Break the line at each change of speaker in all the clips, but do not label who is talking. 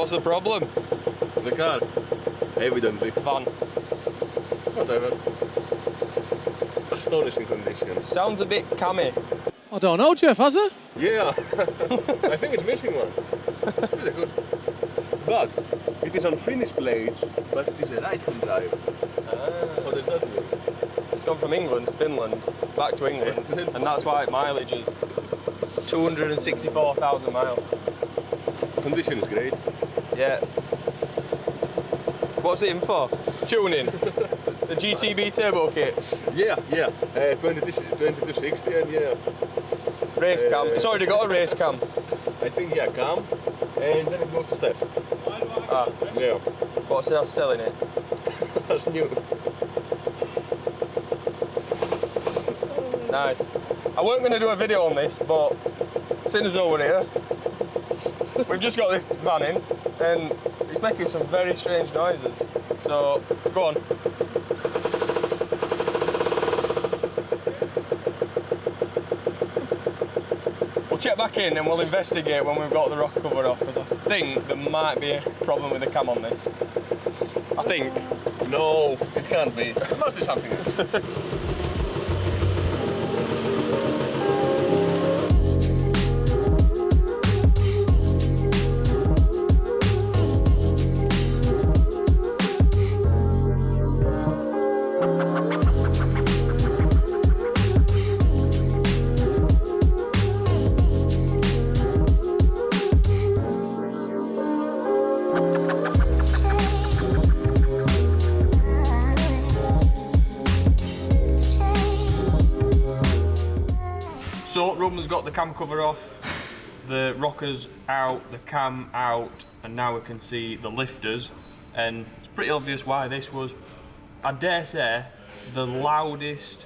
What's the problem?
The car. Evidently.
Van.
Whatever. Astonishing condition.
Sounds a bit cammy.
I don't know, Jeff, has it?
Yeah. I think it's missing one. Pretty good. But it is on Finnish plates, but it is a right-hand drive. What does that mean?
It's gone from England, Finland, back to England, and that's why mileage is 264,000 miles.
Condition is great.
Yeah. What's it in for? Tuning. The GTB turbo kit.
Yeah. 2260 and yeah.
Race cam. It's already got a race cam.
I think yeah, cam. And then it goes to Steph.
Ah.
Yeah.
What's enough selling it?
That's new.
Nice. I weren't going to do a video on this, but seeing as though we're here, we've just got this van in, and it's making some very strange noises. So, go on. We'll check back in and we'll investigate when we've got the rocker cover off, because I think there might be a problem with the cam on this. I think.
No, it can't be. It must be something else.
So, Ruben's got the cam cover off, the rockers out, the cam out, and now we can see the lifters. And it's pretty obvious why this was, I dare say, the loudest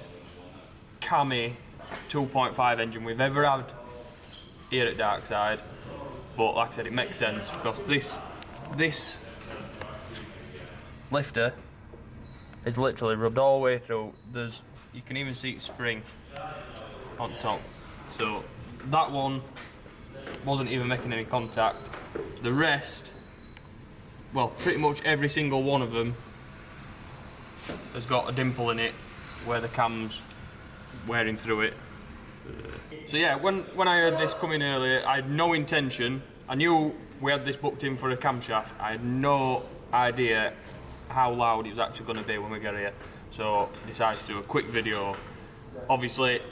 cammy 2.5 engine we've ever had here at Darkside. But like I said, it makes sense because this lifter is literally rubbed all the way through. You can even see it spring on top. So that one wasn't even making any contact. The rest, well, pretty much every single one of them has got a dimple in it where the cam's wearing through it. So yeah, when I heard this coming earlier, I had no intention. I knew we had this booked in for a camshaft. I had no idea how loud it was actually going to be when we get here. So I decided to do a quick video. Obviously,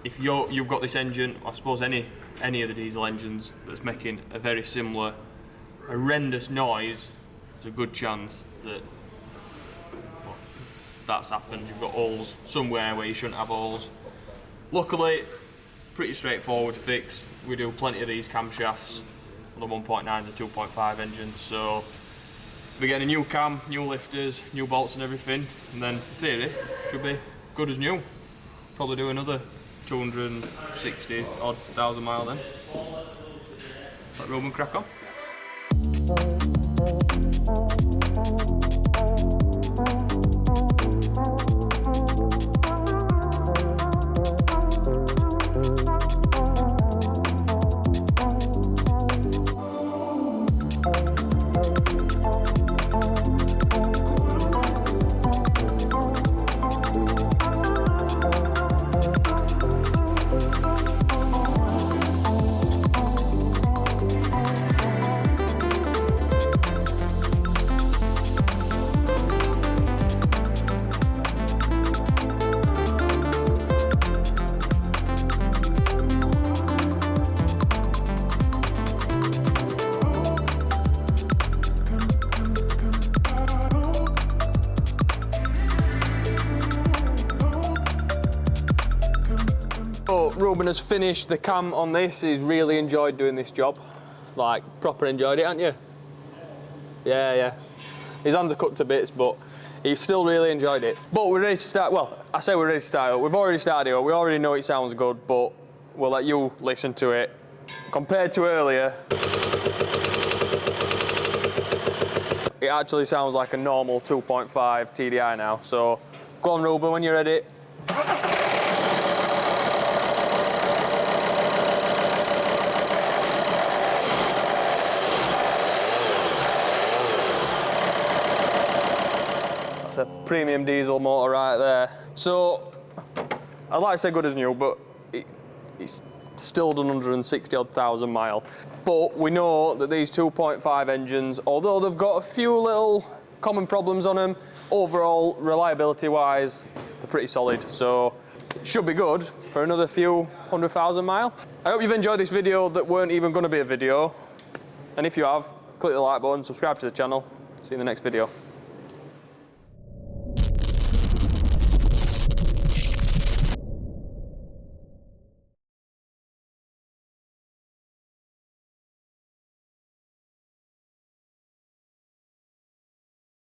if you've got this engine, I suppose any of the diesel engines that's making a very similar horrendous noise, there's a good chance that that's happened. You've got holes somewhere where you shouldn't have holes. Luckily, pretty straightforward fix. We do plenty of these camshafts on the 1.9 and 2.5 engines, so we're getting a new cam, new lifters, new bolts and everything, and then in theory should be good as new. Probably do another 260 odd thousand mile then. Let Roman crack on. So Ruben has finished the cam on this. He's really enjoyed doing this job. Like, proper enjoyed it, haven't you? Yeah. His hands are cut to bits, but he still really enjoyed it. But we're ready to start, well, I say we're ready to start. We've already started it. We already know it sounds good, but we'll let you listen to it. Compared to earlier, it actually sounds like a normal 2.5 TDI now. So go on, Ruben, when you're ready. It's a premium diesel motor right there. So, I'd like to say good as new, but it's still done 160,000 miles. But we know that these 2.5 engines, although they've got a few little common problems on them, overall, reliability-wise, they're pretty solid. So, should be good for another few 100,000 miles. I hope you've enjoyed this video that weren't even going to be a video. And if you have, click the like button, subscribe to the channel. See you in the next video.